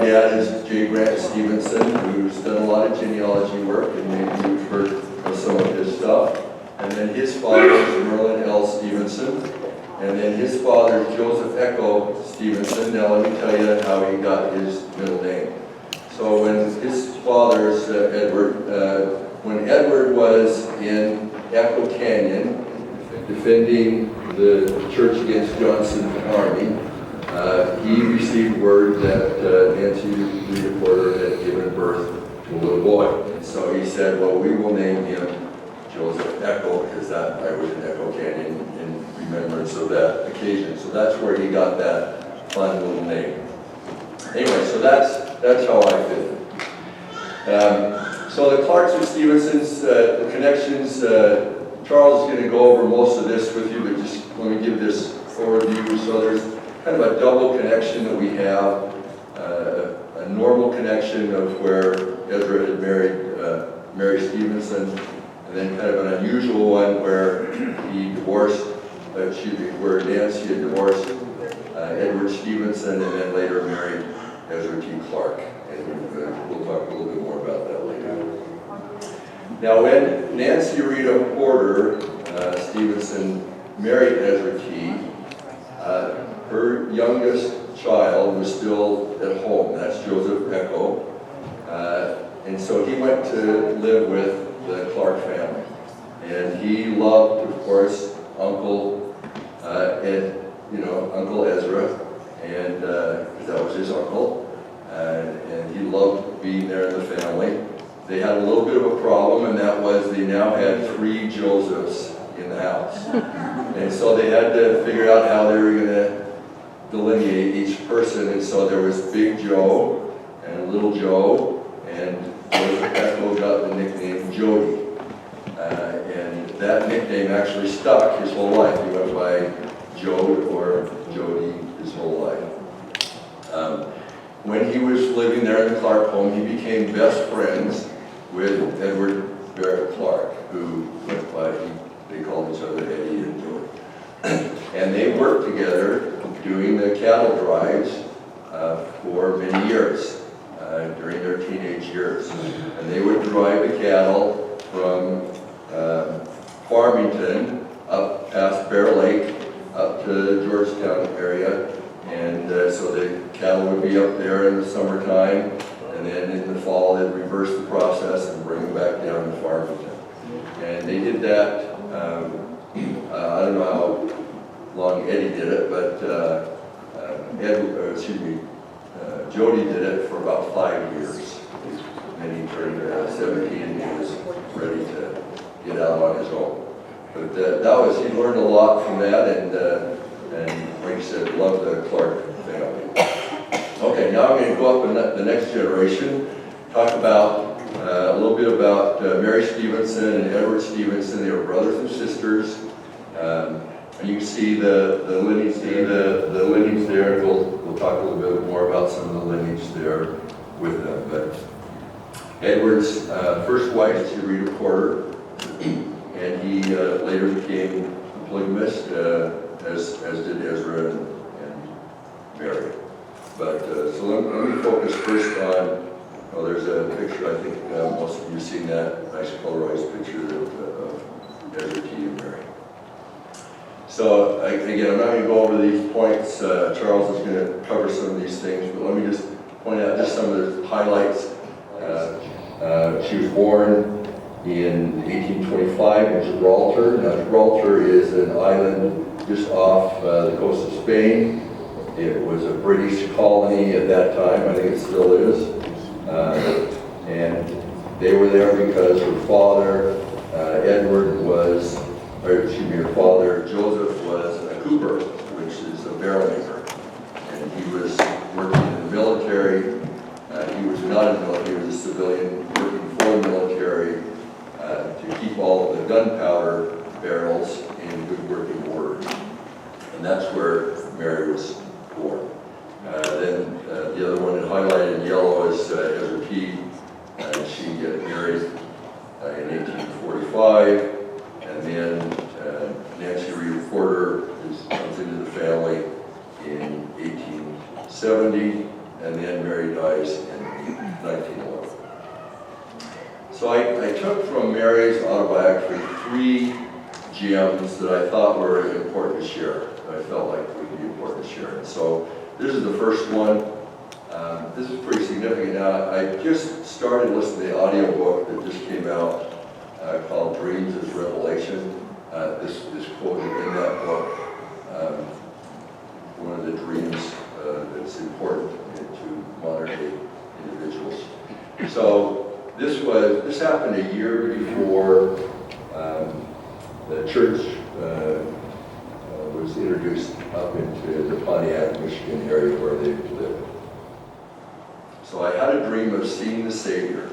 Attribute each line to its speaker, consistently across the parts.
Speaker 1: dad is J. Grant Stevenson, who's done a lot of genealogy work, and maybe you've heard of some of his stuff. And then his father is Merlin L. Stevenson. And then his father is Joseph Echo Stevenson. Now let me tell you how he got his middle name. So when his father's Edward, when Edward was in Echo Canyon defending the church against Johnson's army, he received word that Nancy Rita Porter had given birth to a little boy. And so he said, well, we will name him Joseph Echo, because that I was in Echo Canyon in remembrance of that occasion. So that's where he got that fun little name. Anyway, so that's how I fit it. So the Clarks and Stevensons, the connections, Charles is going to go over most of this with you, but just let me give this overview. So there's kind of a double connection that we have, a normal connection of where Ezra had married Mary Stevenson, and then kind of an unusual one where he divorced, where Nancy had divorced Edward Stevenson, and then later married Ezra T. Clark. And we'll talk a little bit more about that later. Now, when Nancy Rita Porter Stevenson married Ezra T., her youngest child was still at home. That's Joseph Echo. And so he went to live with the Clark family. And he loved, of course, Uncle Uncle Ezra, and that was his uncle. And he loved being there in the family. They had a little bit of a problem, and that was they now had 3 Josephs in the house. And so they had to figure out how they were going to delineate each person. And so there was Big Joe and Little Joe, and Joseph Echo got the nickname Jody. And that nickname actually stuck his whole life. He went by Jode or Jody his whole life. When he was living there in the Clark home, he became best friends with Edward Barrett Clark, who went by, they called each other Eddie and Jody. And they worked together doing the cattle drives for many years during their teenage years. And they would drive the cattle from Farmington up past Bear Lake up to the Georgetown area. And so the cattle would be up there in the summertime, and then in the fall they'd reverse the process and bring them back down to Farmington. And they did that, I don't know how long Eddie did it, but Jody did it for about 5 years. And he turned 17 and he was ready to get out on his own. But he learned a lot from that, and like I said, loved the Clark family. Okay, now I'm going to go up in the next generation, talk about a little bit about Mary Stevenson and Edward Stevenson. They were brothers and sisters. And you can see the lineage, the lineage there. We'll talk a little bit more about some of the lineage there with them. But Edward's first wife is Rita Porter, and he later became a polygamist, as did Ezra and Mary. But so let me focus first on, there's a picture, I think most of you have seen that, nice colorized picture of Ezra T. and Mary. So again, I'm not going to go over these points. Charles is going to cover some of these things, but let me just point out just some of the highlights. She was born in 1825 in Gibraltar. Now, Gibraltar is an island just off the coast of Spain. It was a British colony at that time. I think it still is. And they were there because her father, her father, Joseph, was a cooper, which is a barrel maker. And he was working in the military. He was not in the military, he was a civilian working for the military to keep all of the gunpowder barrels in good working order. And that's where Mary was born. Then the other one highlighted in yellow is Ezra T. She got married in 1845, and then Nancy Rita Porter comes into the family in 1870, and then Mary died rise in 1911. So I took from Mary's autobiography 3 gems that I thought were important to share, that I felt like would be important to share. And so this is the first one. This is pretty significant. Now, I just started listening to the audiobook that just came out called Dreams as Revelation. This is quoted in that book. One of the dreams that's important to modern day individuals. So this happened a year before the church was introduced up into the Pontiac, Michigan area where they lived. So I had a dream of seeing the Savior.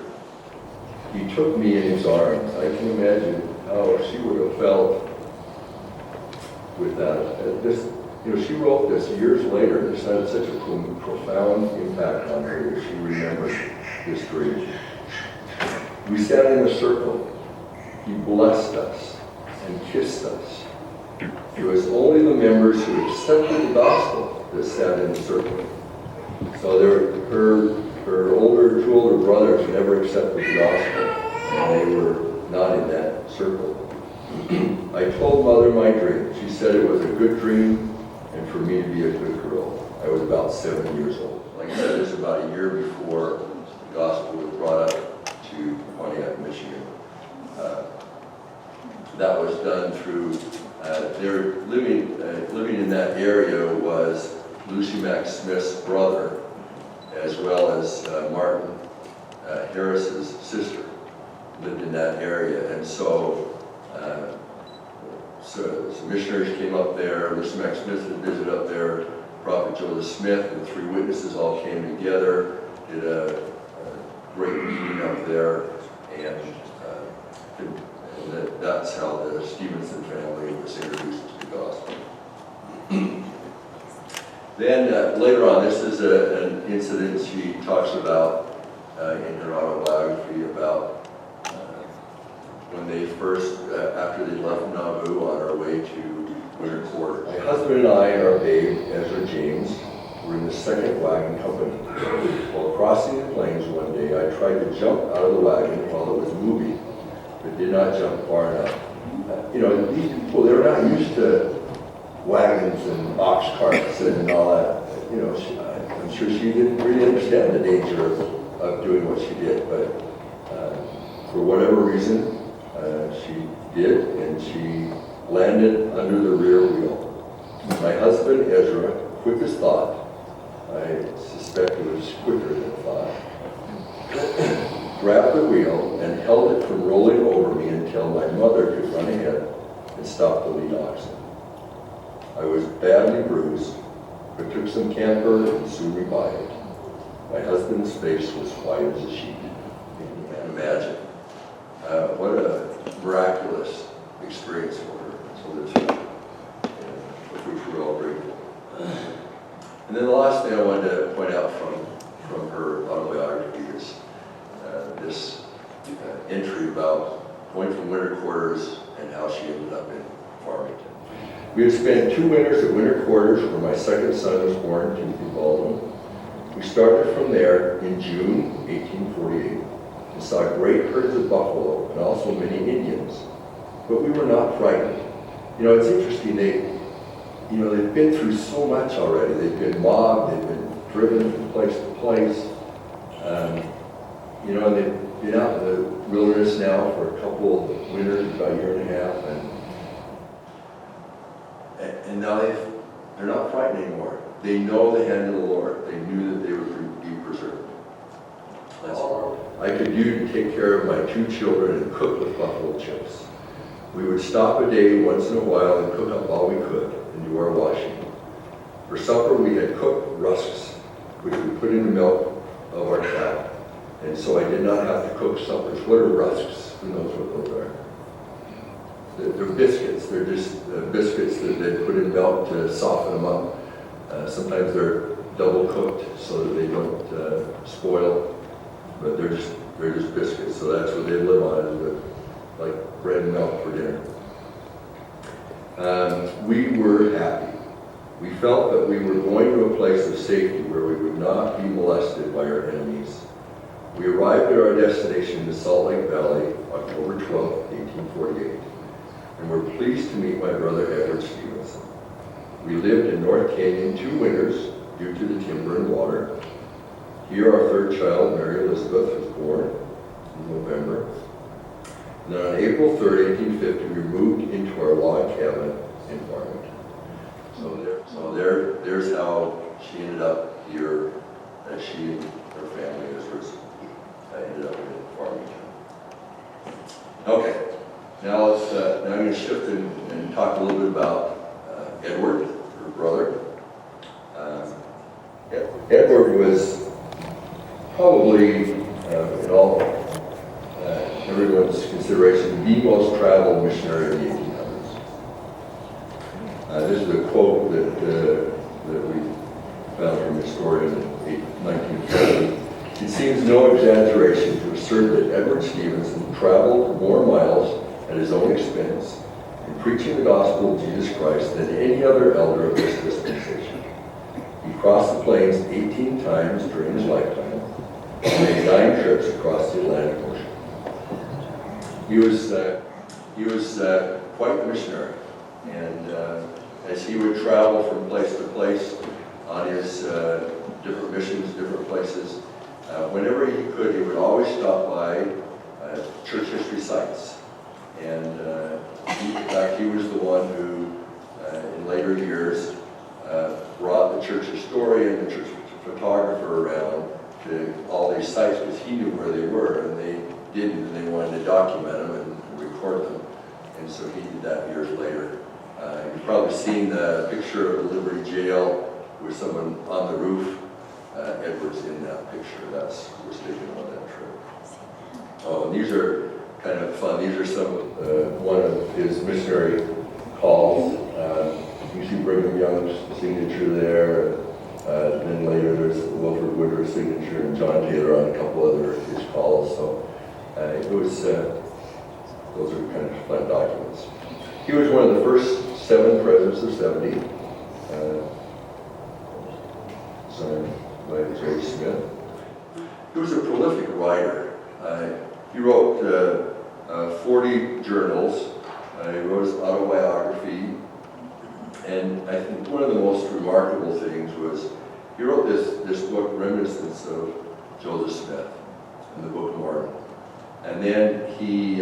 Speaker 1: He took me in his arms. I can imagine how she would have felt with that. She wrote this years later. This had such a profound impact on her that she remembered this dream. We sat in a circle. He blessed us and kissed us. It was only the members who accepted the gospel that sat in the circle. So her two older brothers never accepted the gospel, and they were not in that circle. I told Mother my dream. She said it was a good dream, and for me to be a good girl. I was about 7 years old. Like I said, this was about a year before the gospel was brought up to Pontiac, Michigan. That was done through, their living in that area was Lucy Mack Smith's brother, as well as Martin Harris's sister lived in that area. And so some missionaries came up there. Lucy Mack Smith had visited up there. Prophet Joseph Smith and 3 witnesses all came together, did a great meeting up there, and that's how the Stevenson family was introduced to the gospel. Then later on, this is an incident she talks about in her autobiography about when they first, after they left Nauvoo on our way to winter quarters. My husband and I and our babe, Ezra James, were in the second wagon company. While crossing the plains one day, I tried to jump out of the wagon while it was moving, but did not jump far enough. These people, they're not used to wagons and ox carts and all that. I'm sure she didn't really understand the danger of doing what she did, but for whatever reason, she did, and she landed under the rear wheel. My husband, Ezra, quick as thought, I suspect it was quicker than thought, grabbed the wheel and held it from rolling over me until my mother could run ahead and stop the lead oxen. I was badly bruised, but took some camphor and soon revived. My husband's face was white as a sheet. You can imagine. What a miraculous experience for her. So that's for which we're all grateful. And then the last thing I wanted to point out from her autobiography is this entry about going from winter quarters and how she ended up in Farmington. We had spent 2 winters at winter quarters where my second son was born, Timothy Baldwin. We started from there in June 1848 and saw great herds of buffalo and also many Indians, but we were not frightened. It's interesting, they've been through so much already. They've been mobbed, they've been driven from place to place, and they've been out in the wilderness now for a couple of winters, about a year and a half, and now they're not frightened anymore. They know the hand of the Lord. They knew that they would be preserved. That's all I could do to take care of my 2 children and cook with buffalo chips. We would stop a day once in a while and cook up all we could and do our washing. For supper, we had cooked rusks, which we put in the milk of our cow. And so I did not have to cook suppers. What are rusks? Who knows what those are? They're biscuits. They're just biscuits that they put in milk to soften them up. Sometimes they're double cooked so that they don't spoil, but they're just biscuits. So that's what they live on, is with like bread and milk for dinner. We were happy. We felt that we were going to a place of safety where we would not be molested by our enemies. We arrived at our destination in the Salt Lake Valley, October 12, 1848, and were pleased to meet my brother Edward Stevenson. We lived in North Canyon 2 winters due to the timber and water. Here our third child, Mary Elizabeth, was born in November. And then on April 3rd, 1850, we moved into our log cabin in Farmington. There's how she ended up here, that she and her family, Ezra's, ended up in Farmington. Okay, now I'm going to shift and talk a little bit about Edward, her brother. Edward was probably, in all everyone's consideration, the most traveled missionary in the 1800s. This is a quote that we found from a historian in 1940. It seems no exaggeration to assert that Edward Stevenson traveled more miles at his own expense in preaching the gospel of Jesus Christ than any other elder of this dispensation. He crossed the plains 18 times during his lifetime and made 9 trips across the Atlantic Ocean. He was quite the missionary, and as he would travel from place to place on his different missions, different places, whenever he could, he would always stop by church history sites. And in fact, he was the one who, in later years, brought the church historian, the church photographer around to all these sites because he knew where they were, and they didn't, and they wanted to document them and record them. And so he did that years later. You've probably seen the picture of the Liberty Jail with someone on the roof. Edward's in that picture. That's who was taken on that trip. Oh, and these are kind of fun. These are some one of his missionary calls. You see Brigham Young's signature there. Then later there's Wilford Woodward's signature and John Taylor on a couple other of his calls. So it was those are kind of fun documents. He was one of the first 7 presidents of 70, signed by J. Smith. He was a prolific writer. He wrote 40 journals. He wrote his autobiography. And I think one of the most remarkable things was he wrote this book, Reminiscence of Joseph Smith, in the Book of Mormon. And then he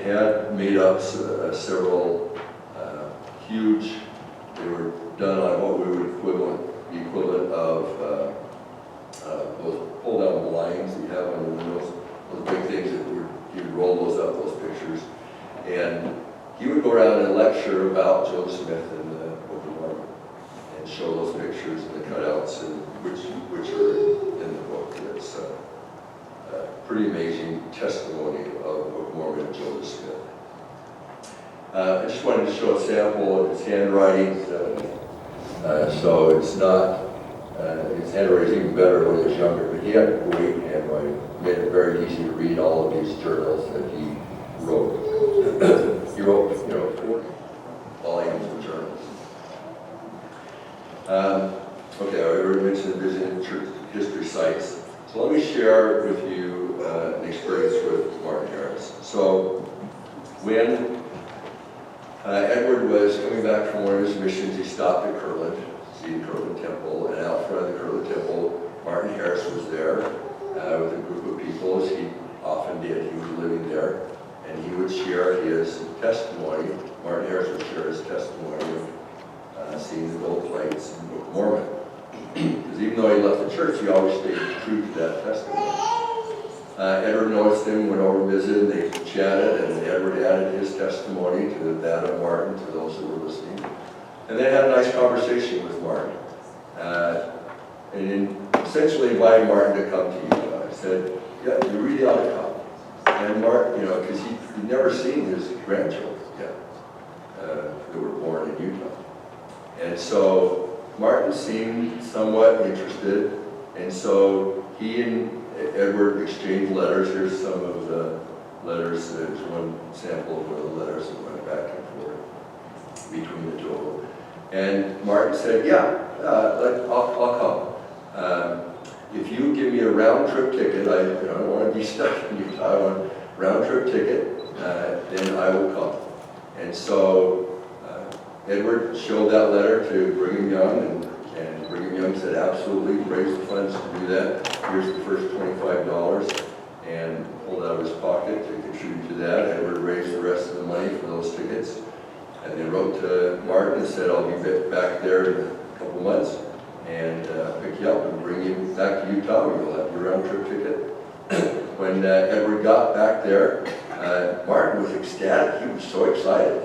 Speaker 1: had made up several huge, they were done on what we would the equivalent of those pull-down blinds that you have on the windows, those big things that you would roll those up, those pictures. And he would go around and lecture about Joseph Smith in the Book of Mormon and show those pictures and the cutouts and which are in the book. It's a pretty amazing testimony of the Book of Mormon and Joseph Smith. I just wanted to show a sample of his handwriting. So it's not, his handwriting is even better when he was younger, but he had great handwriting. Made it very easy to read all of these journals that he wrote. He wrote, 40 volumes of journals. Okay, I already mentioned visiting church history sites. So let me share with you an experience with Martin Harris. So when Edward was coming back from one of his missions, he stopped at Kirtland, to see the Kirtland Temple, and out front of the Kirtland Temple, Martin Harris was there with a group of people, as he often did. He was living there, and he would share his testimony. Martin Harris would share his testimony of seeing the gold plates in the Book of Mormon. Because even though he left the church, he always stayed true to that testimony. Edward noticed him, went over to visit, and they chatted, and Edward added his testimony to that of Martin, to those who were listening. And they had a nice conversation with Martin. And essentially invited Martin to come to Utah. He said, yeah, you really ought to come. And Martin, because he'd never seen his grandchildren yet, who were born in Utah. And so Martin seemed somewhat interested, and so he and Edward exchanged letters. Here's some of the letters. There's one sample of one of the letters that went back and forth. between the two of them. And Martin said, yeah, I'll come. If you give me a round-trip ticket, I don't want to be stuck in Utah, I want a round-trip ticket, then I will come. And so Edward showed that letter to Brigham Young, and Brigham Young said, absolutely, raise the funds to do that. Here's the first $25, and pulled out of his pocket to contribute to that. Edward raised the rest of the money for those tickets. And they wrote to Martin and said, I'll be back there in a couple months and pick you up and bring you back to Utah where you'll have your round-trip ticket. When Edward got back there, Martin was ecstatic. He was so excited,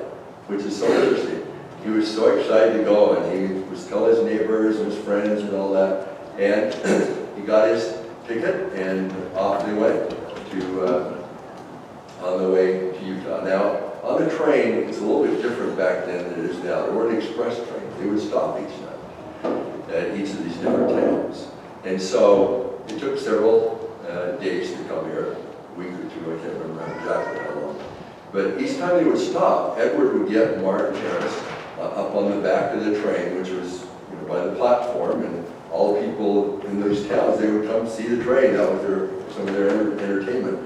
Speaker 1: which is so interesting. He was so excited to go, and he was telling his neighbors and his friends and all that. And he got his ticket, and off they went to on the way to Utah. Now, on the train, it's a little bit different back then than it is now. There weren't express trains. They would stop each night at each of these different towns. And so it took several days to come here, a week or two, I can't remember exactly how long. But each time they would stop, Edward would get Martin Harris up on the back of the train, which was by the platform, and all the people in those towns, they would come see the train. That was some of their entertainment.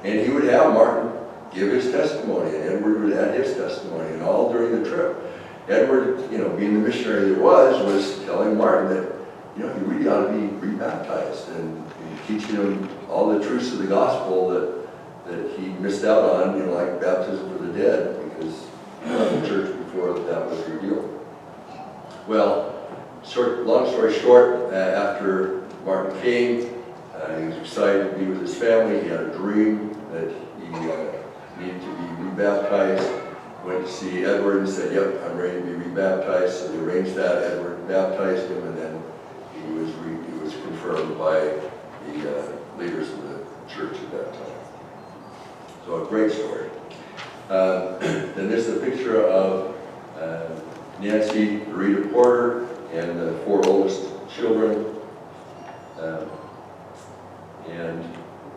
Speaker 1: And he would have Martin give his testimony, and Edward would add his testimony, and all during the trip. Edward, being the missionary that was telling Martin that, you really ought to be rebaptized, and teaching him all the truths of the gospel that he missed out on, like baptism for the dead, because he left the church before that was revealed. Well, long story short, after Martin came, he was excited to be with his family. He had a dream that he needed to be rebaptized. Went to see Edward and said, yep, I'm ready to be rebaptized. So they arranged that. Edward baptized him, and then he was confirmed by the leaders of the church at that time. So a great story. Then there's a picture of Nancy, Rita Porter, and the 4 oldest children. And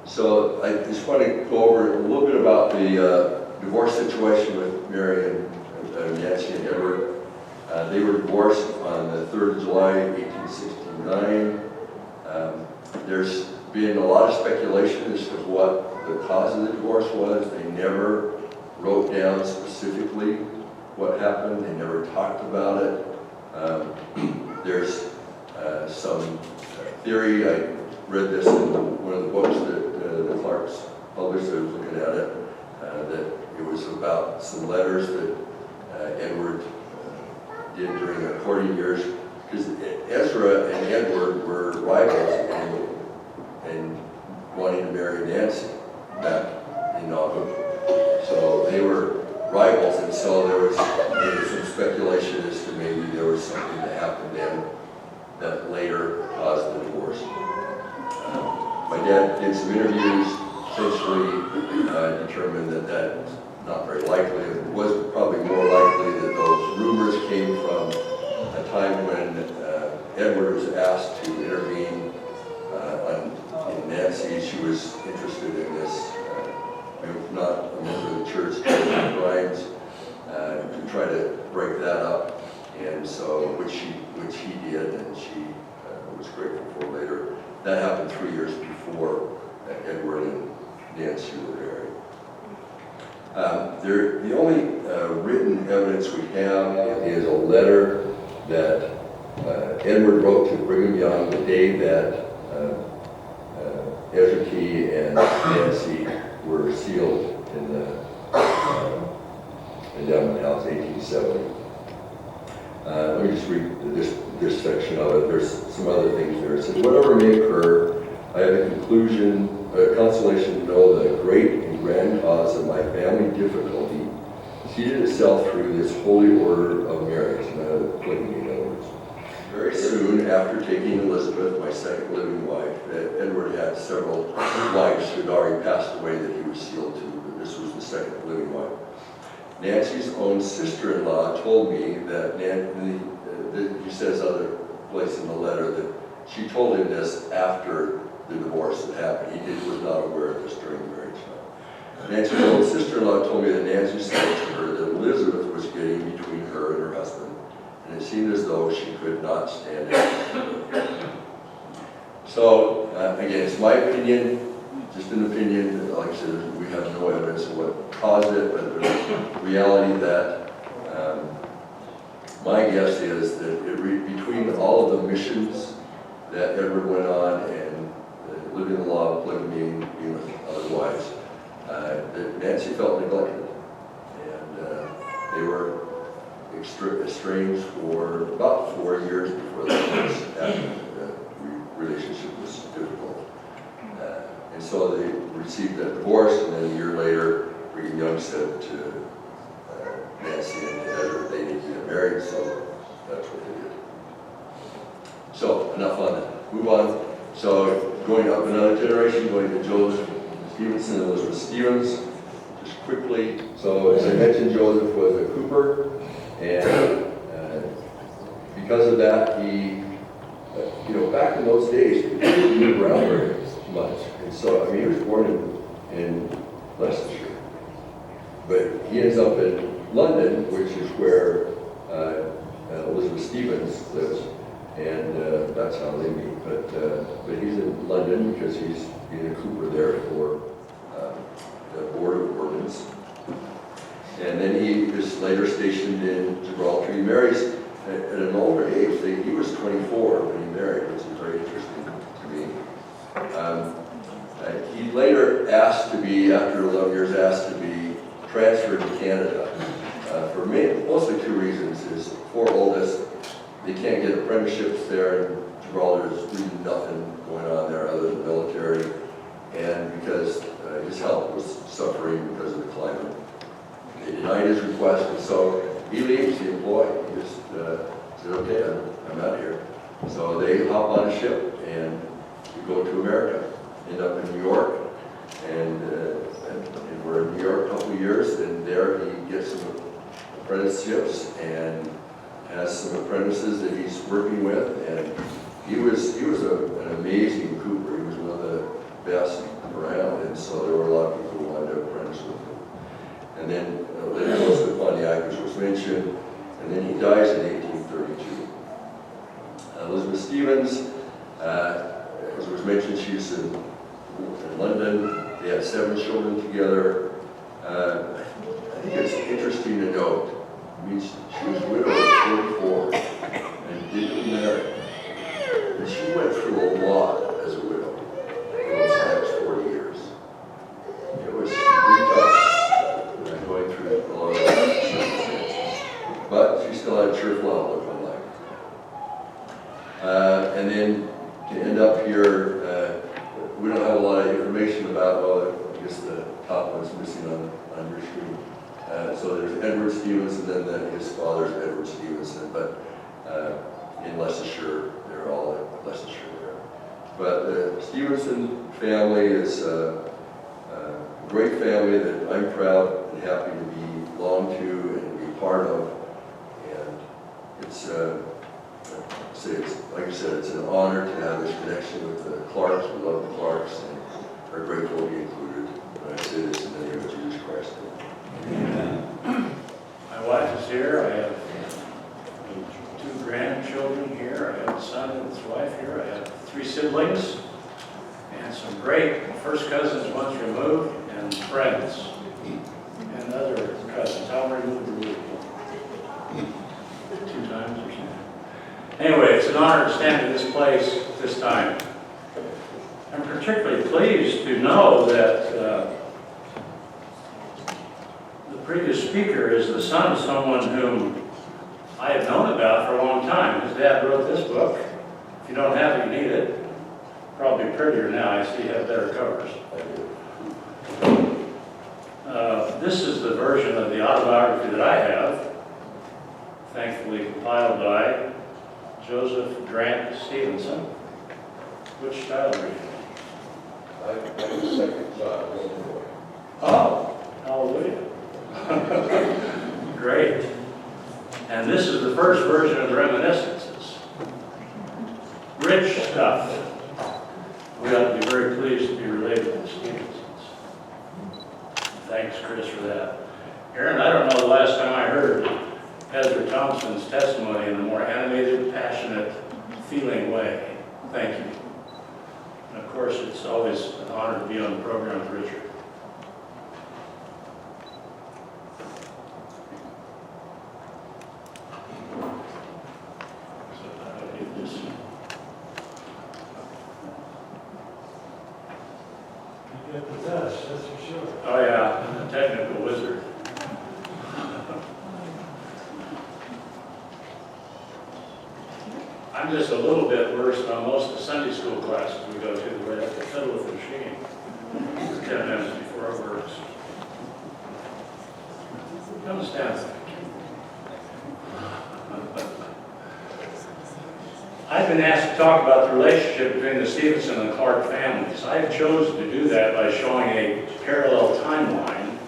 Speaker 1: so I just want to go over a little bit about the divorce situation with Mary and Nancy and Edward. They were divorced on the 3rd of July, 1869. There's been a lot of speculation as to what the cause of the divorce was. They never wrote down specifically what happened. They never talked about it. There's some theory. I read this in one of the books that the Clarks published. I was looking at it, that it was about some letters that Edward did during the courting years, because Ezra and Edward were rivals in wanting to marry Nancy back in Nauvoo. So they were rivals, and so there was some speculation as to maybe there was something that happened then that later caused the divorce. My dad did some interviews, essentially determined that that's not very likely. It was probably more likely that those rumors came from a time when Edward was asked to intervene in Nancy. She was interested in this, not a member of the church, crimes, to try to break that up, and so which he did, and she was grateful for later. That happened 3 years before Edward and Nancy were married. The only written evidence we have is a letter that Edward wrote to Brigham Young the day that Ezra Key and Nancy were sealed in the endowment house, 1870. Let me just read this section of it. There's some other things there. It says, whatever may occur, I have a consolation to know the great and grand cause of my family difficulty seated itself through this holy order of marriage, polygamy in other words. Very soon after taking Elizabeth, my second living wife, Edward had several wives who had already passed away that he was sealed to, but this was the second living wife. Nancy's own sister-in-law told me that, he says other place in the letter, that she told him this after the divorce had happened. He was not aware of this during the marriage. Nancy's own sister-in-law told me that Nancy said to her that Elizabeth was getting between her and her husband, and it seemed as though she could not stand it. So, again, it's my opinion, just an opinion. Like I said, we have no evidence of what caused it, but the reality that my guess is that between all of the missions that Edward went on and living the law of polygamy, being with other wives, that Nancy felt neglected. And they were estranged for about 4 years before the divorce happened. The relationship was difficult. And so they received that divorce, and then a year later, Brigham Young said to Nancy and Ezra they need to get married, so that's what they did. So, enough on that. Move on. So, going up another generation, going to Joseph Stevenson and Elizabeth Stevens, just quickly. So, as I mentioned, Joseph was a cooper, and because of that, he, back in those days, he didn't move around very much. And so, I mean, he was born in Leicestershire, but he ends up in London, which is where Elizabeth Stevens lives, and that's how they meet. But he's in London because he's being a cooper there for the Board of Ordnance. And then he is later stationed in Gibraltar. He marries at an older age. He was 24 when he married, which is very interesting to me. He later asked to be, after 11 years, asked to be transferred to Canada. For mostly two reasons. His four oldest, they can't get apprenticeships there, and Gibraltar is really nothing going on there other than military, and because his health was suffering because of the climate. They denied his request, and so he leaves the employ. He just said, okay, I'm out of here. So they hop on a ship and go to America, end up in New York, and we're in New York a couple of years, and there he gets some apprenticeships and has some apprentices that he's working with, and he was an amazing cooper. He was one of the best around, and so there were a lot of people who wanted to apprentice with him. And then later Joseph Pontiac, which was mentioned, and then he dies in 1832. Elizabeth Stevens, as was mentioned, she was in London. They had 7 children together. I think it's interesting to note, I mean, she was widowed at 44 and didn't marry. And she went through a lot as a widow for those next 40 years. It was pretty tough going through a lot of circumstances. But she still had a cheerful outlook on life. And then to end up here, we don't have a lot of information about, I guess the top one's missing on your screen. So there's Edward Stevenson, and then his father's Edward Stevenson, but in Leicestershire, they're all in Leicestershire there. But the Stevenson family is a great family that I'm proud and happy to belong to and be part of. And it's like I said, it's an honor to have this connection with the Clarks. We love the Clarks and are grateful to be included. And I say this in the name of Jesus Christ.
Speaker 2: Amen. My wife is here. I have 2 grandchildren here. I have a son and his wife here. I have 3 siblings and some great first cousins once removed and friends and other cousins. How removed were we? 2 times or something. Anyway, it's an honor to stand in this place at this time. I'm particularly pleased to know that the previous speaker is the son of someone whom I have known about for a long time. His dad wrote this book. If you don't have it, you need it. Probably prettier now. I see you have better covers. This is the version of the autobiography that I have, thankfully compiled by Joseph Grant Stevenson. Which child are you?
Speaker 1: I'm the second child.
Speaker 2: Oh, hallelujah. Great. And this is the first version of the Reminiscences. Rich stuff. We ought to be very pleased to be related to the Stevensons. Thanks, Chris, for that. Aaron, I don't know the last time I heard Ezra Thompson's testimony in a more animated, passionate, feeling way. Thank you. And of course, it's always an honor to be on the program with Richard.
Speaker 3: That's for sure.
Speaker 2: Oh yeah, I'm a technical wizard. I'm just a little bit worse on most of the Sunday school classes we go to, where I have to fiddle with the machine 10 minutes before it works. Come stand. I've been asked to talk about the relationship between the Stevenson and Clark families. I have chosen to do that by showing a parallel timeline,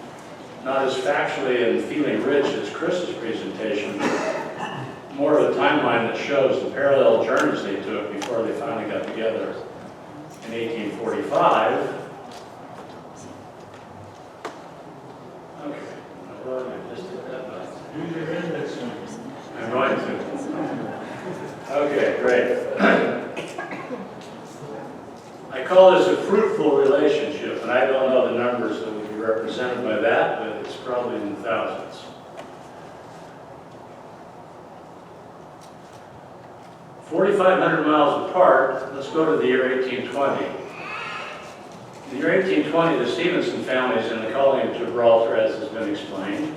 Speaker 2: not as factually and feeling rich as Chris's presentation, but more of a timeline that shows the parallel journeys they took before they finally got together in 1845. Okay, well, I just did that now.
Speaker 3: Do your index.
Speaker 2: I'm going to. Okay, great. I call this a fruitful relationship, and I don't know the numbers that would be represented by that, but it's probably in the thousands. 4,500 miles apart, let's go to the year 1820. In the year 1820, the Stevenson family is in the colony of Gibraltar, as has been explained.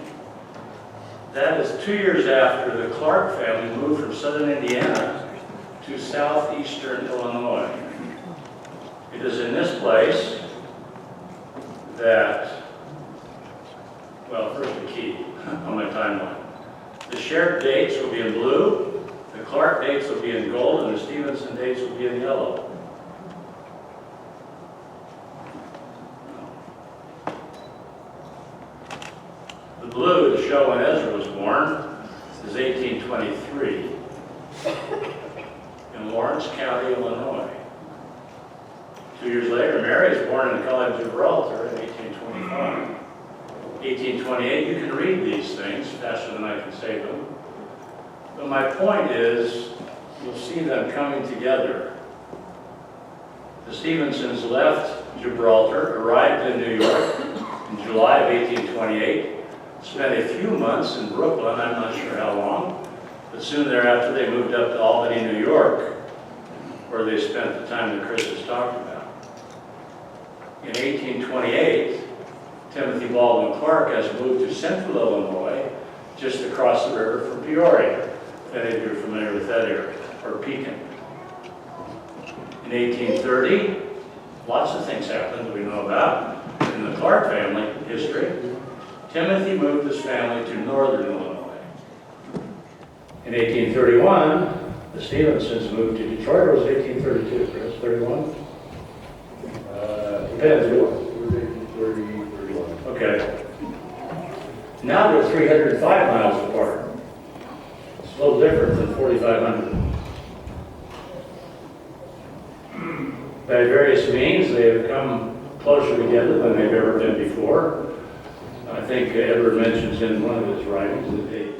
Speaker 2: That is 2 years after the Clark family moved from southern Indiana to southeastern Illinois. It is in this place that, well, first the key on my timeline. The shared dates will be in blue, the Clark dates will be in gold, and the Stevenson dates will be in yellow. The blue, to show when Ezra was born, is 1823 in Lawrence County, Illinois. 2 years later, Mary is born in the colony of Gibraltar in 1825. 1828, you can read these things faster than I can say them. But my point is, you'll see them coming together. The Stevensons left Gibraltar, arrived in New York in July of 1828, spent a few months in Brooklyn, I'm not sure how long, but soon thereafter they moved up to Albany, New York, where they spent the time that Chris has talked about. In 1828, Timothy Baldwin Clark has moved to central Illinois, just across the river from Peoria, if any of you are familiar with that area, or Pekin. In 1830, lots of things happened that we know about in the Clark family history. Timothy moved his family to northern Illinois. In 1831, the Stevensons moved to Detroit, or was it 1832, Chris? 31? Depends.
Speaker 1: It was 1831.
Speaker 2: Okay. Now they're 305 miles apart. It's a little different than 4,500. By various means, they have come closer together than they've ever been before. I think Edward mentions in one of his writings that they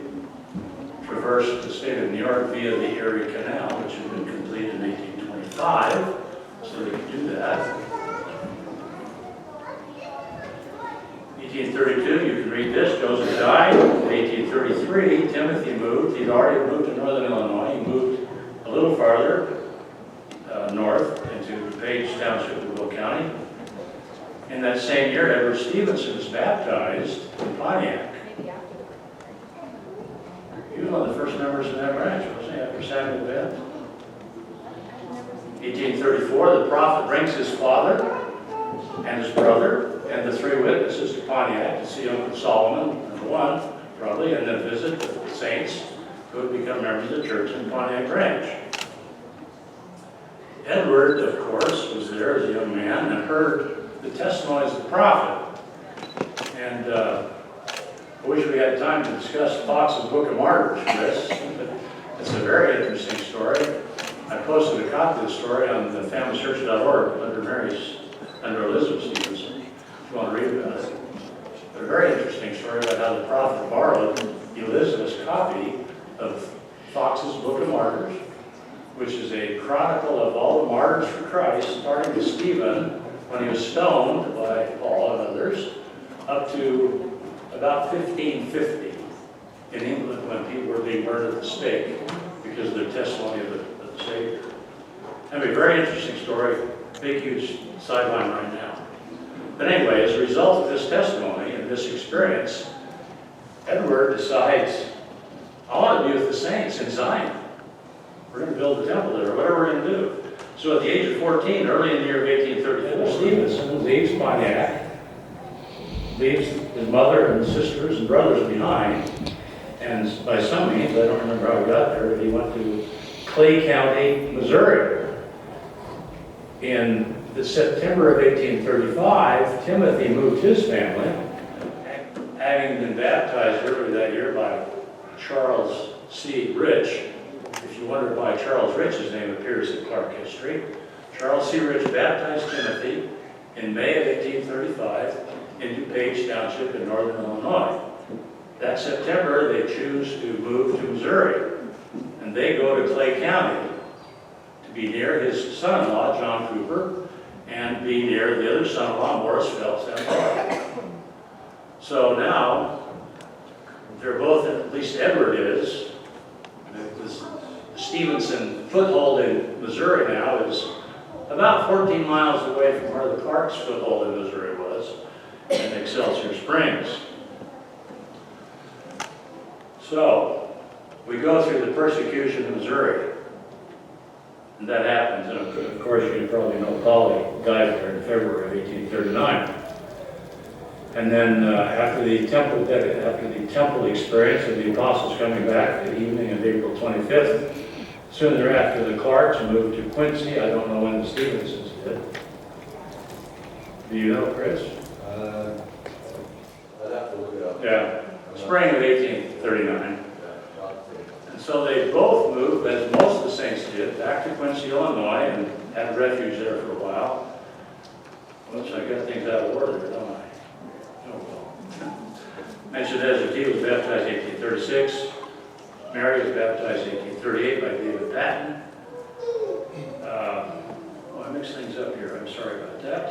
Speaker 2: traversed the state of New York via the Erie Canal, which had been completed in 1825, so they could do that. 1832, you can read this, Joseph died. In 1833, Timothy moved. He'd already moved to northern Illinois. He moved a little farther north into Page Township of Will County. In that same year, Edward Stevenson was baptized in Pontiac. He was one of the first members of that branch, wasn't he, after Samuel Bent? 1834, the prophet brings his father and his brother and the three witnesses to Pontiac to see Uncle Solomon, number one, probably, and then visit the saints who had become members of the church in Pontiac Branch. Edward, of course, was there as a young man and heard the testimonies of the prophet. And I wish we had time to discuss Fox's Book of Martyrs, Chris. It's a very interesting story. I posted a copy of the story on the familychurch.org under Elizabeth Stevenson, if you want to read about it. But a very interesting story about how the prophet borrowed Elizabeth's copy of Fox's Book of Martyrs, which is a chronicle of all the martyrs for Christ, starting with Stephen when he was stoned by Paul and others, up to about 1550 in England when people were being murdered at the stake because of their testimony of the Savior. Anyway, very interesting story, big, huge sideline right now. But anyway, as a result of this testimony and this experience, Edward decides, I want to be with the saints in Zion. We're going to build a temple there, or whatever we're going to do. So at the age of 14, early in the year of 1834, Stevenson leaves Pontiac, leaves his mother and sisters and brothers behind, and by some means, I don't remember how he got there, but he went to Clay County, Missouri. In the September of 1835, Timothy moved his family, having been baptized earlier that year by Charles C. Rich. If you wonder why Charles Rich's name appears in Clark history, Charles C. Rich baptized Timothy in May of 1835 in DuPage Township in northern Illinois. That September, they choose to move to Missouri, and they go to Clay County to be near his son-in-law, John Cooper, and be near the other son-in-law, Morris Phelps, and Clark. So now, they're both, at least Edward is, the Stevenson foothold in Missouri now is about 14 miles away from where the Clark's foothold in Missouri was, in Excelsior Springs. So, we go through the persecution in Missouri, and that happens, and of course you probably know Polly died there in February of 1839. And then after the temple experience of the apostles coming back the evening of April 25th, soon thereafter the Clarks moved to Quincy. I don't know when the Stevensons did. Do you know, Chris?
Speaker 1: I'd have to look it up.
Speaker 2: Yeah, spring of 1839. And so they both moved, as most of the saints did, back to Quincy, Illinois, and had refuge there for a while. Which I got things out of order, don't I? Oh well. Mentioned Ezra was baptized in 1836. Mary was baptized in 1838 by David Patton. I mixed things up here. I'm sorry about that.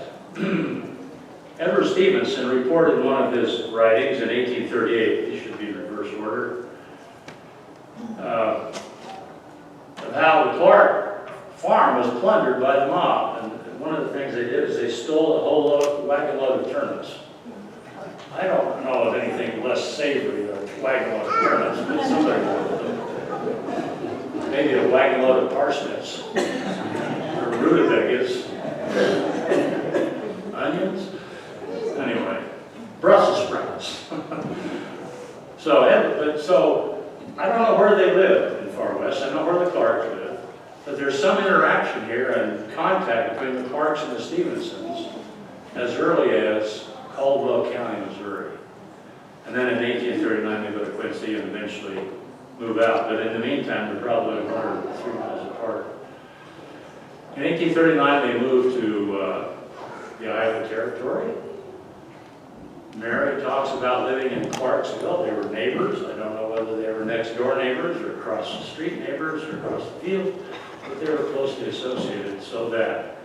Speaker 2: Edward Stevenson reported in one of his writings in 1838, these should be in reverse order, of how the Clark farm was plundered by the mob. And one of the things they did is they stole a whole wagon load of turnips. I don't know of anything less savory than a wagon load of turnips, but somebody wanted them. Maybe a wagon load of parsnips, or rutabagas, onions. Anyway, Brussels sprouts. So I don't know where they live in Far West. I know where the Clarks live, but there's some interaction here and contact between the Clarks and the Stevensons as early as Caldwell County, Missouri. And then in 1839 they go to Quincy and eventually move out. But in the meantime, they're probably 1 or 3 miles apart. In 1839 they moved to the Iowa Territory. Mary talks about living in Clarksville. They were neighbors. I don't know whether they were next door neighbors or across the street neighbors or across the field, but they were closely associated so that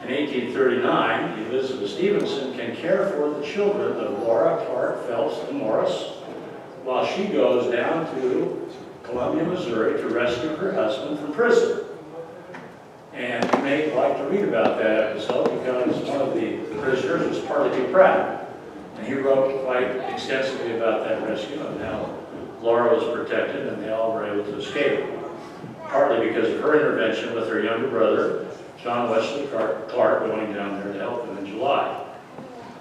Speaker 2: in 1839, Elizabeth Stevenson can care for the children of Laura, Clark, Phelps, and Morris while she goes down to Columbia, Missouri to rescue her husband from prison. And you may like to read about that episode because one of the prisoners was Parley Pratt. And he wrote quite extensively about that rescue and how Laura was protected and they all were able to escape. Partly because of her intervention with her younger brother, John Wesley Clark, going down there to help them in July.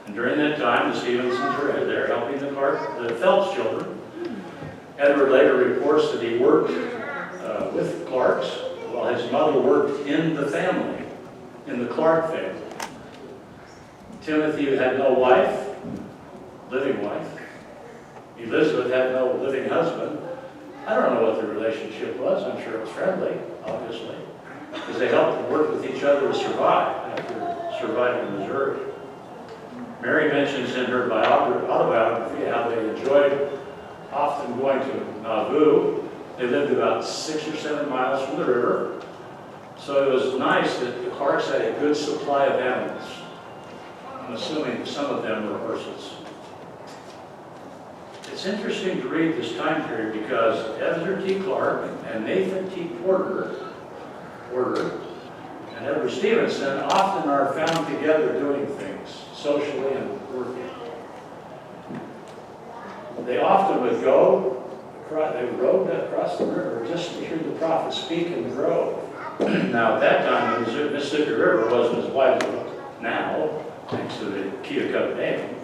Speaker 2: And during that time, the Stevensons were there helping the Phelps children. Edward later reports that he worked with Clarks while his mother worked in the family, in the Clark family. Timothy had no wife, living wife. Elizabeth had no living husband. I don't know what the relationship was. I'm sure it was friendly, obviously, because they helped work with each other to survive after surviving Missouri. Mary mentions in her autobiography how they enjoyed often going to Nauvoo. They lived about 6 or 7 miles from the river. So it was nice that the Clarks had a good supply of animals. I'm assuming some of them were horses. It's interesting to read this time period because Ezra T. Clark and Nathan T. Porter and Edward Stevenson often are found together doing things socially and working. They often would go, they rode across the river just to hear the prophet speak in the grove. Now at that time, the Mississippi River wasn't as wide as it is now, thanks to the Keokuk Dam.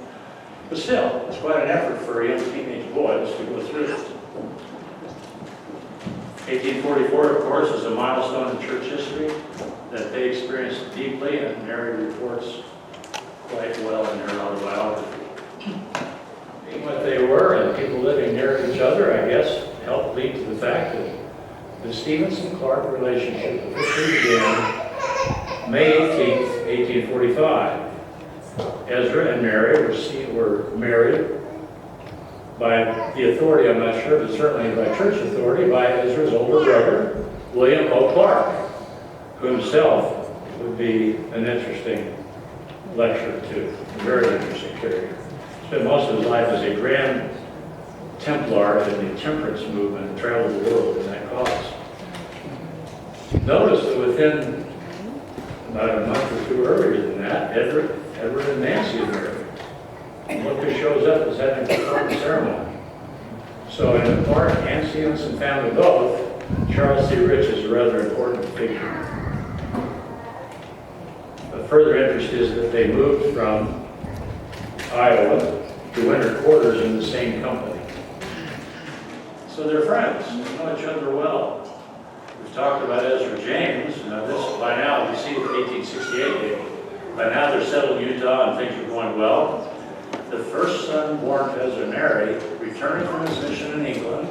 Speaker 2: But still, it's quite an effort for young teenage boys to go through it. 1844, of course, is a milestone in church history that they experienced deeply, and Mary reports quite well in her autobiography. Being what they were and people living near each other, I guess, helped lead to the fact that the Stevenson-Clark relationship officially began May 18th, 1845. Ezra and Mary were married by the authority, I'm not sure, but certainly by church authority, by Ezra's older brother, William O. Clark, who himself would be an interesting lecturer too, a very interesting character. Spent most of his life as a Grand Templar in the temperance movement and traveled the world in that cause. Notice that within about a month or two earlier than that, Edward and Nancy had married. And look who shows up as having performed the ceremony. So in the Clark and Stevenson family both, Charles C. Rich is a rather important figure. Of further interest is that they moved from Iowa to winter quarters in the same company. So they're friends, they know each other well. We've talked about Ezra James. Now this, by now, you see the 1868 date. By now they're settled in Utah and things are going well. The first son born to Ezra and Mary, returning from his mission in England,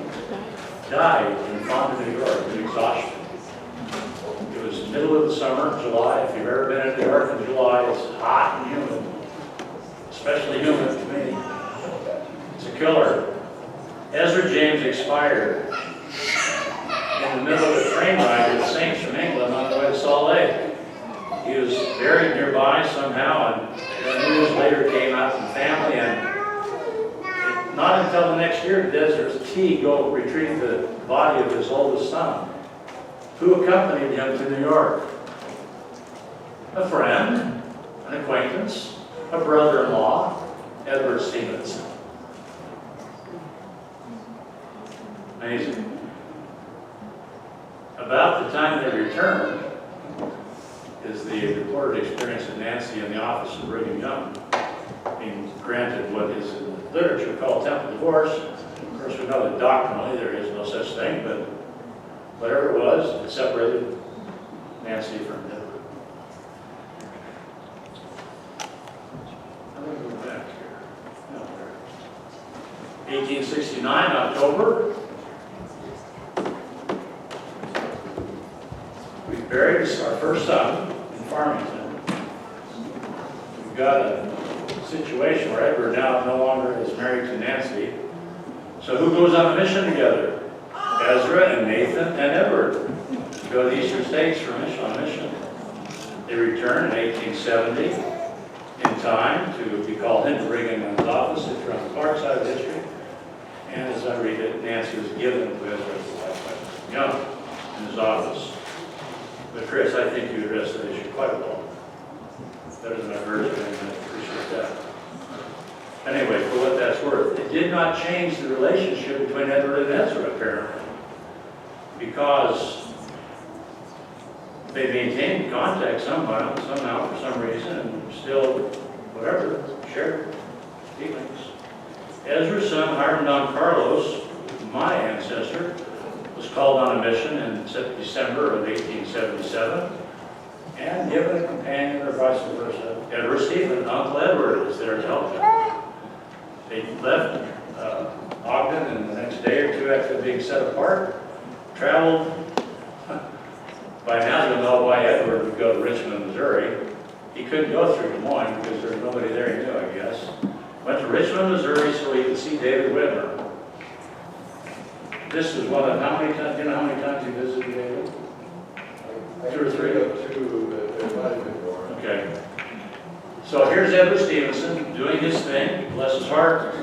Speaker 2: died in Fonda, New York, of exhaustion. It was the middle of the summer, July. If you've ever been in New York in July, it's hot and humid. Especially humid to me. It's a killer. Ezra James expired in the middle of a train ride with saints from England on the way to Salt Lake. He was buried nearby somehow, and the news later came out from family, and not until the next year did Ezra T. go retrieve the body of his oldest son, who accompanied him to New York. A friend, an acquaintance, a brother-in-law, Edward Stevenson. Amazing. About the time they returned is the reported experience of Nancy in the office of Brigham Young, being granted what is in the literature called temple divorce. Of course, we know that doctrinally there is no such thing, but whatever it was, it separated Nancy from Edward. I'm going to go back here. No, there. 1869, October. We buried our first son in Farmington. We've got a situation where Edward now no longer is married to Nancy. So who goes on a mission together? Ezra and Nathan and Edward go to the Eastern States for on a mission. They return in 1870 in time to be called into Brigham Young's office if you're on the Clark side of history. And as I read it, Nancy was given to Ezra's wife by Young in his office. But Chris, I think you addressed that issue quite well. Better than I've heard, and I appreciate that. Anyway, for what that's worth, it did not change the relationship between Edward and Ezra, apparently, because they maintained contact somehow, for some reason, and still, whatever, shared feelings. Ezra's son, Hiram Don Carlos, my ancestor, was called on a mission in December of 1877 and given a companion or vice versa. Edward Stephen, Uncle Edward, is there to help him. They left Ogden and the next day or two after being set apart, traveled. By now you'll know why Edward would go to Richmond, Missouri. He couldn't go through Des Moines because there was nobody there he knew, I guess. Went to Richmond, Missouri so he could see David Whitmer. This is one of how many times, you know how many times he visited David? 2 or 3?
Speaker 1: There might have been more.
Speaker 2: Okay. So here's Edward Stevenson doing his thing, bless his heart,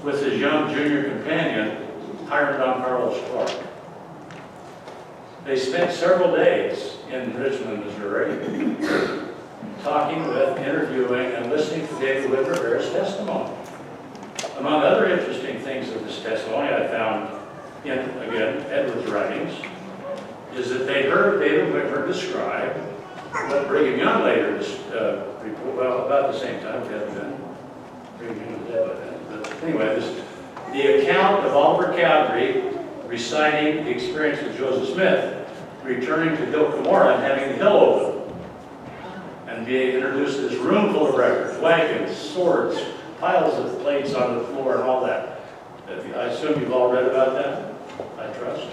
Speaker 2: with his young junior companion, Hiram Don Carlos Clark. They spent several days in Richmond, Missouri, talking with, interviewing, and listening to David Whitmer bear his testimony. Among other interesting things of this testimony I found in, again, Edward's writings, is that they heard David Whitmer describe what Brigham Young later reported, well, about the same time, it had been. Brigham Young was dead by then. But anyway, the account of Oliver Cowdery reciting the experience of Joseph Smith, returning to Hill Cumorah and having the hill open, and being introduced to this room full of records, wagons, swords, piles of plates on the floor, and all that. I assume you've all read about that, I trust.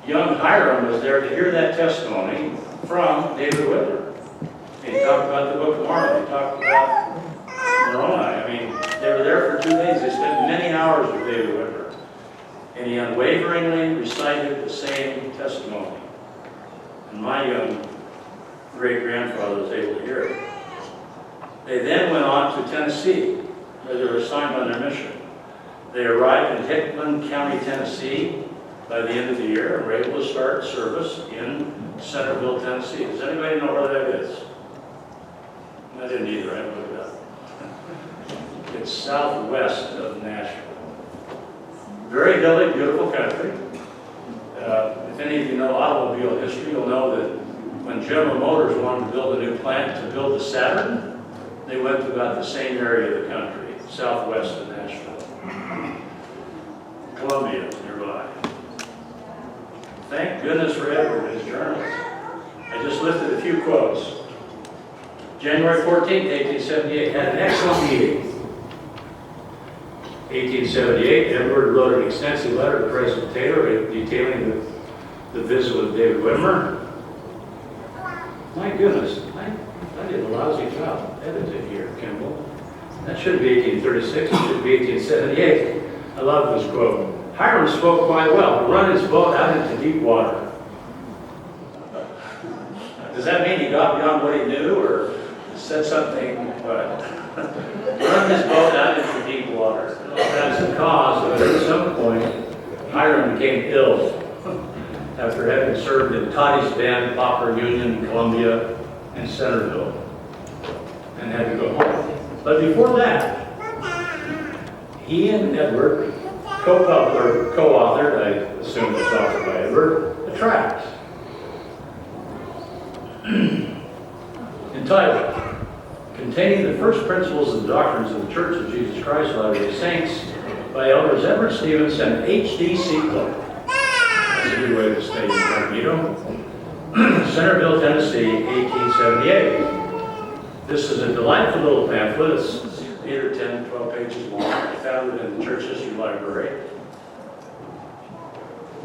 Speaker 2: Young Hiram was there to hear that testimony from David Whitmer. He talked about the Book of Mormon. He talked about Moroni. I mean, they were there for 2 days. They spent many hours with David Whitmer. And he unwaveringly recited the same testimony. And my young great-grandfather was able to hear it. They then went on to Tennessee, where they were assigned on their mission. They arrived in Hickman County, Tennessee, by the end of the year, and were able to start service in Centerville, Tennessee. Does anybody know where that is? I didn't either, I haven't looked it up. It's southwest of Nashville. Very hilly, beautiful country. If any of you know automobile history, you'll know that when General Motors wanted to build a new plant to build the Saturn, they went to about the same area of the country, southwest of Nashville. Columbia, nearby. Thank goodness for Edward and his journals. I just lifted a few quotes. January 14, 1878, had an excellent meeting. 1878, Edward wrote an extensive letter to President Taylor detailing the visit with David Whitmer. My goodness, I did a lousy job editing here, Kimball. That shouldn't be 1836, it should be 1878. I love this quote. Hiram spoke quite well. Run his boat out into deep water. Does that mean he got beyond what he knew, or said something? Run his boat out into deep water. That's the cause of, at some point, Hiram became ill after having served in Toddy's Bend, Poplar Union, Columbia, and Centerville, and had to go home. But before that, he and Edward co-authored, I assume it's authored by Edward, a tract entitled, Containing the First Principles and Doctrines of the Church of Jesus Christ Latter-day Saints by Elders Edward Stevenson and H.D. Clark. That's a good way to stay incognito. Centerville, Tennessee, 1878. This is a delightful little pamphlet. It's 8 or 10, 12 pages long. I found it in the Church History Library.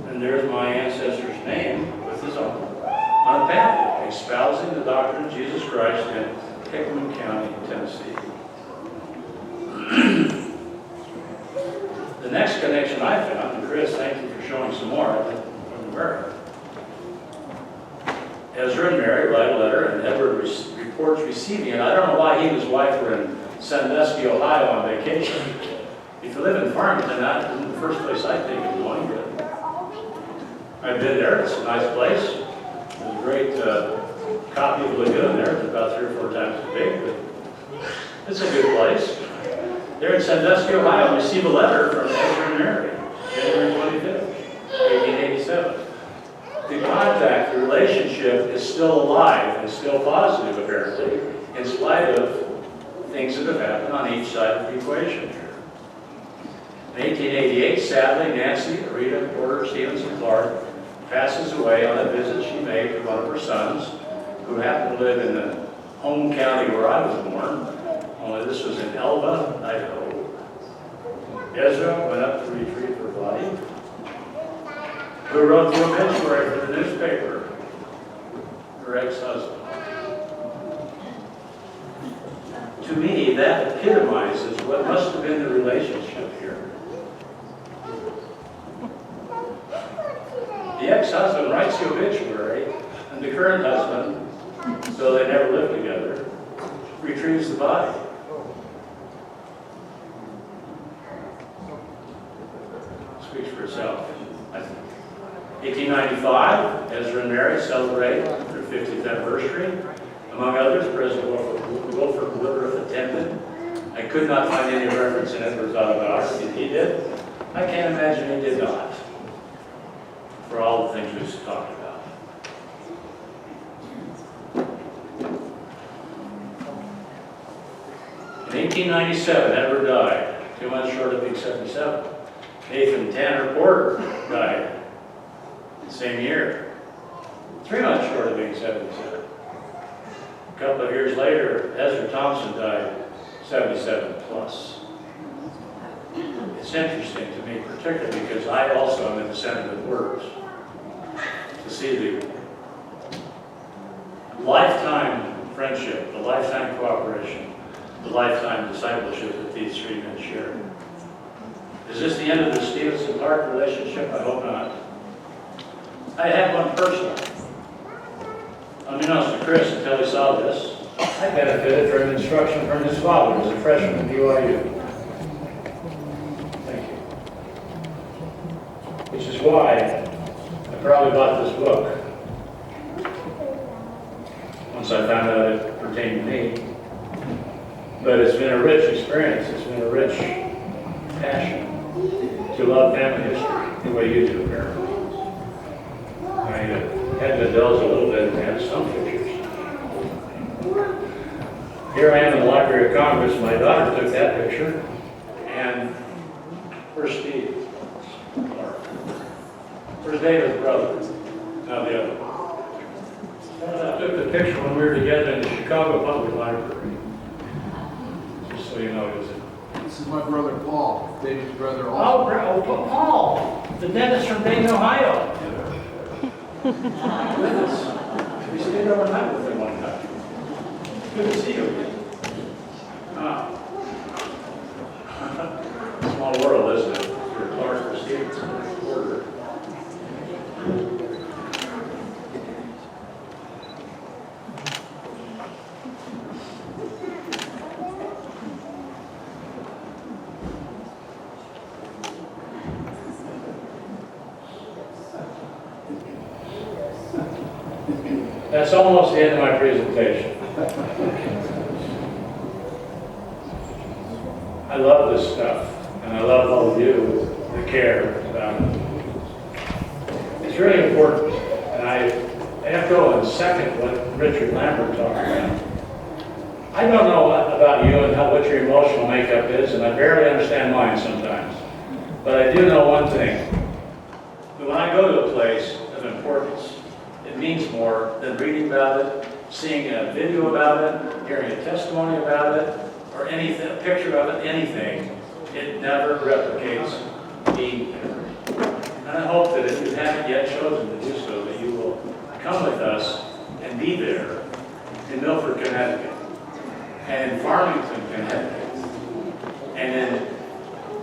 Speaker 2: And there's my ancestor's name with his own on a pamphlet espousing the doctrine of Jesus Christ in Hickman County, Tennessee. The next connection I found, and Chris, thank you for showing some more from America. Ezra and Mary write a letter, and Edward reports receiving it. I don't know why he and his wife were in Sandusky, Ohio on vacation. If you live in Farmington, that isn't the first place I think of going, but I've been there. It's a nice place. There's a great copy of the lagoon there. It's about 3 or 4 times as big, but it's a good place. They're in Sandusky, Ohio, receive a letter from Ezra and Mary, January 25th, 1887. The contact, the relationship is still alive and still positive, apparently, in spite of things that have happened on each side of the equation here. In 1888, sadly, Nancy Rita Porter Stevenson Clark passes away on a visit she made to one of her sons, who happened to live in the home county where I was born, only this was in Elba, Idaho. Ezra went up to retrieve her body, who wrote the obituary for the newspaper, her ex-husband. that epitomizes what must have been the relationship here. The ex-husband writes the obituary, and the current husband, though they never lived together, retrieves the body. Speaks for itself, I think. 1895, Ezra and Mary celebrate their 50th anniversary. Among others, President Wilford Woodruff attended. I could not find any reference in Edward's autobiography that he did. I can't imagine he did not, for all the things we've talked about. In 1897, Edward died, 2 months short of being 77. Nathan Tanner Porter died the same year, 3 months short of being 77. A couple of years later, Ezra Thompson died, 77 plus. It's interesting to me, particularly because I also am in the Senate of Words, to see the lifetime friendship, the lifetime cooperation, the lifetime discipleship that these three men shared. Is this the end of the Stevenson-Clark relationship? I hope not. I had one personal. Unbeknownst to Chris, until he saw this, I benefited from instruction from his father as a freshman at BYU. Thank you. Which is why I probably bought this book once I found out it pertained to me. But it's been a rich experience. It's been a rich passion to love family history the way you do, apparently. I had to indulge a little bit and have some pictures. Here I am in the Library of Congress. My daughter took that picture. And where's Steve? Where's David's brother? No, the other one. I took the picture when we were together in the Chicago Public Library. Just so you know,
Speaker 4: This is my brother Paul, David's brother
Speaker 2: oh,
Speaker 4: also.
Speaker 2: Paul, the dentist from Dayton, Ohio. Goodness. We stayed overnight with him one time. Good to see you again. Ah. Small world, isn't it? You're Clark or Stevenson or Porter. That's almost the end of my presentation. I love this stuff, and I love all of you that care about it. It's really important, and I echo and second what Richard Lambert talked about. I don't know about you and what your emotional makeup is, and I barely understand mine sometimes. But I do know one thing. When I go to a place of importance, it means more than reading about it, seeing a video about it, hearing a testimony about it, or anything, a picture of it, anything. It never replicates being there. And I hope that if you haven't yet chosen to do so, that you will come with us and be there in Milford, Connecticut, and in Farmington, Connecticut, and in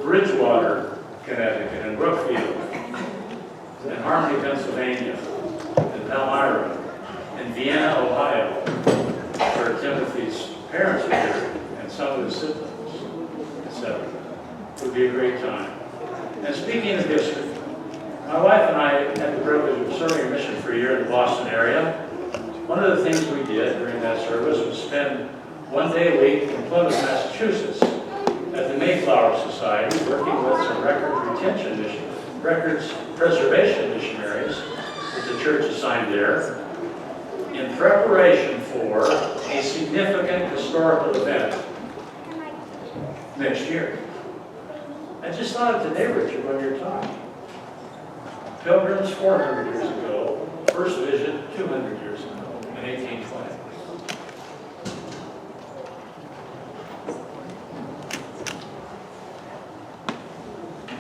Speaker 2: Bridgewater, Connecticut, and Brookfield, and Harmony, Pennsylvania, and Palmyra, and Vienna, Ohio, where Timothy's parents were here, and some of his siblings, etc. It would be a great time. And speaking of history, my wife and I had the privilege of serving a mission for a year in the Boston area. One of the things we did during that service was spend one day a week in Plymouth, Massachusetts, at the Mayflower Society, working with some records preservation missionaries that the church assigned there, in preparation for a significant historical event next year. I just thought of today, Richard, when you were talking. Pilgrims 400 years ago, first vision 200 years ago, in 1820.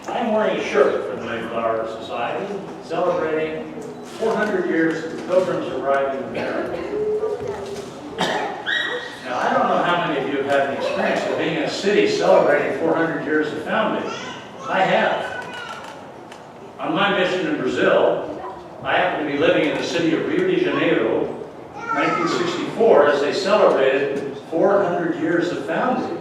Speaker 2: I'm wearing a shirt from the Mayflower Society, celebrating 400 years of the Pilgrims arriving in America. Now, I don't know how many of you have had an experience city celebrating 400 years of founding. I have. On my mission in Brazil, I happen to be living in the city of Rio de Janeiro, 1964, as they celebrated 400 years of founding.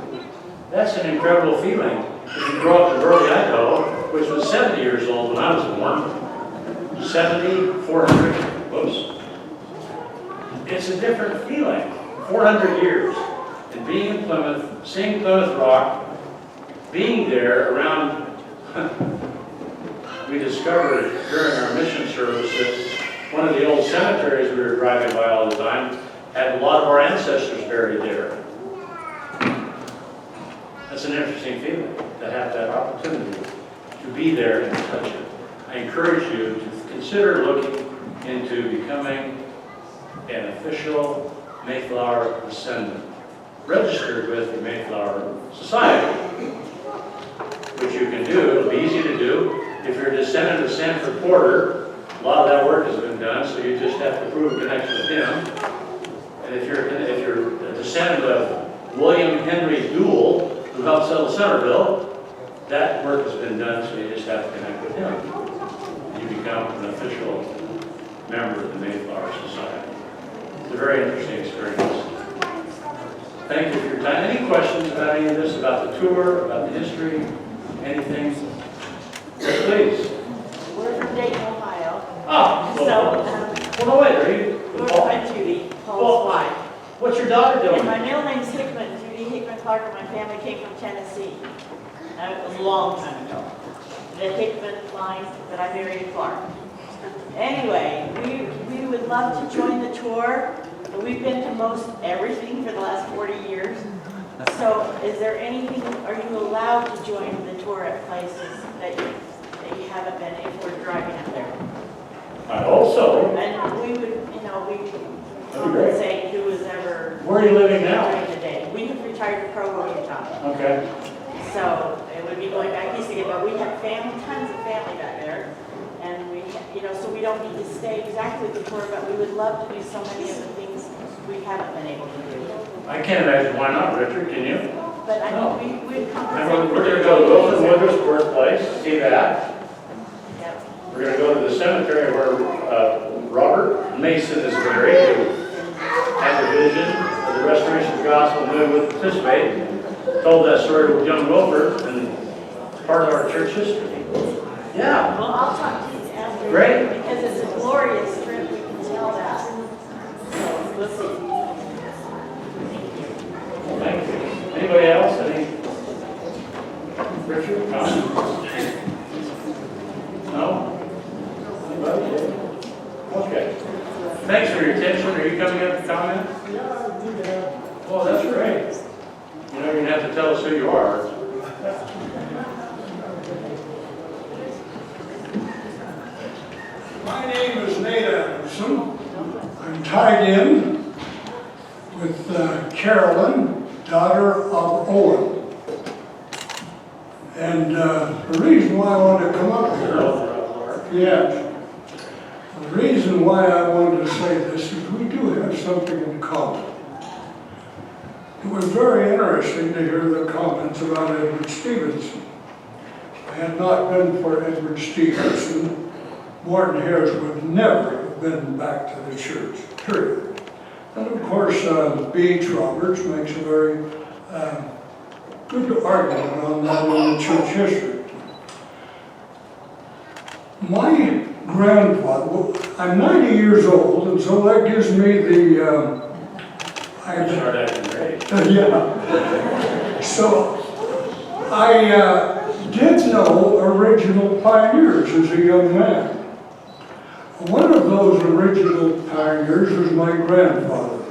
Speaker 2: That's an incredible feeling. If you grow up in Burley, Idaho, which was 70 years old when I was born, 70, 400, whoops. It's a different feeling. 400 years. And being in Plymouth, seeing Plymouth Rock, being there around, we discovered during our mission service that one of the old cemeteries we were driving by all the time had a lot of our ancestors buried there. That's an interesting feeling, to have that opportunity to be there and touch it. I encourage you to consider looking into becoming an official Mayflower descendant, registered with the Mayflower Society, which you can do. It'll be easy to do. If you're a descendant of Sanford Porter, a lot of that work has been done, so you just have to prove a connection with him. And if you're a descendant of William Henry Dewell, who helped settle Centerville, that work has been done, so you just have to connect with him. You become an official member of the Mayflower Society. It's a very interesting experience. Thank you for your time. Any questions about any of this, about the tour, about the history, anything? Please.
Speaker 5: We're from Dayton, Ohio.
Speaker 2: Oh,
Speaker 5: So,
Speaker 2: well, no, wait, are you?
Speaker 5: we're from Judy, Paul's wife.
Speaker 2: What's your daughter
Speaker 5: And
Speaker 2: doing?
Speaker 5: my middle name's Hickman, Judy Hickman Clark, and my family came from Tennessee. It was a long time ago. The Hickman line that I married Clark. Anyway, we would love to join the tour. We've been to most everything for the last 40 years. So is there anything, are you allowed to join the tour at places that you haven't been if we're driving up there?
Speaker 2: I hope so.
Speaker 5: And we would, we
Speaker 2: That'd be great.
Speaker 5: compensate who was ever
Speaker 2: Where are you living now?
Speaker 5: during the day. We have retired to Provo, Utah.
Speaker 2: Okay.
Speaker 5: So it would be going back east again, but we have family, tons of family back there. And we, so we don't need to stay exactly the tour, but we would love to do so many of the things we haven't been able to do.
Speaker 2: I can't imagine why not, Richard, can you?
Speaker 5: But I
Speaker 2: No.
Speaker 5: mean, we'd
Speaker 2: And
Speaker 5: compensate.
Speaker 2: we're gonna go to Wilson Woodruff's birthplace, see that.
Speaker 5: Yep.
Speaker 2: We're gonna go to the cemetery where Robert Mason is buried, who had the vision of the restoration of the gospel and we would participate. Told that story with young Wilford and part of our church history. Yeah.
Speaker 5: Well, I'll talk to you after.
Speaker 2: Great.
Speaker 5: Because it's a glorious trip, we can tell that. So, we'll see.
Speaker 2: Thank you. Anybody else? Any? Richard, comments? No? Anybody? Okay. Thanks for your attention. Are you coming up to comment? Oh, that's great. You're going to have to tell us who you are.
Speaker 6: My name is Nate Anderson. I'm tied in with Carolyn, daughter of Owen. And the reason why I wanted to come up here, yes, the reason why I wanted to say this is we do have something in common. It was very interesting to hear the comments about Edward Stevenson. Had it not been for Edward Stevenson, Martin Harris would never have been back to the church, period. And of course, B.H. Roberts makes a very good argument on that in the church history. My grandfather, I'm 90 years old, and so that gives me the,
Speaker 2: Start acting great.
Speaker 6: yeah. So I did know original pioneers as a young man. One of those original pioneers was my grandfather.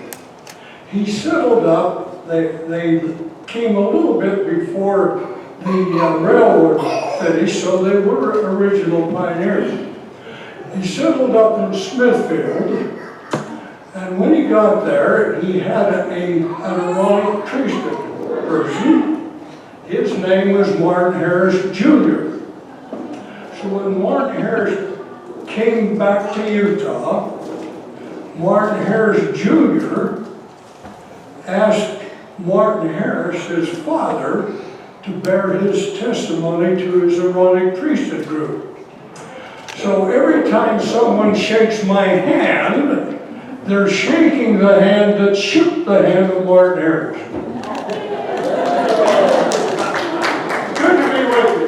Speaker 6: He settled up, they came a little bit before the railroad finished, so they were original pioneers. He settled up in Smithfield, and when he got there, he had an Aaronic priesthood person. His name was Martin Harris Jr. So when Martin Harris came back to Utah, Martin Harris Jr. asked Martin Harris, his father, to bear his testimony to his Aaronic priesthood group. So every time someone shakes my hand, they're shaking the hand that shook the hand of Martin Harris. Good to be with you.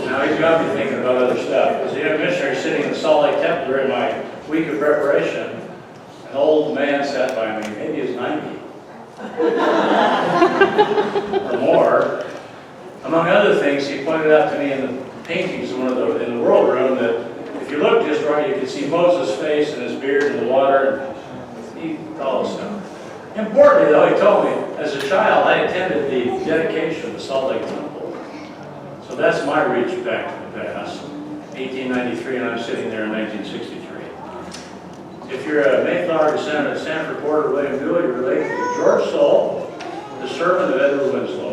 Speaker 2: Now he's got me thinking about other stuff. As a young missionary sitting in the Salt Lake Temple during my week of preparation, an old man sat by me, maybe he was 90 or more. Among other things, he pointed out to me in the paintings in the world room that if you look just right, you can see Moses' face and his beard in the water and all this stuff. Importantly, though, he told me, as a child, I attended the dedication of the Salt Lake Temple. So that's my reach back to the past, 1893, and I'm sitting there in 1963. If you're a Mayflower descendant of Sanford Porter William Dooley, you're related to George Soule, the servant of Edward Winslow.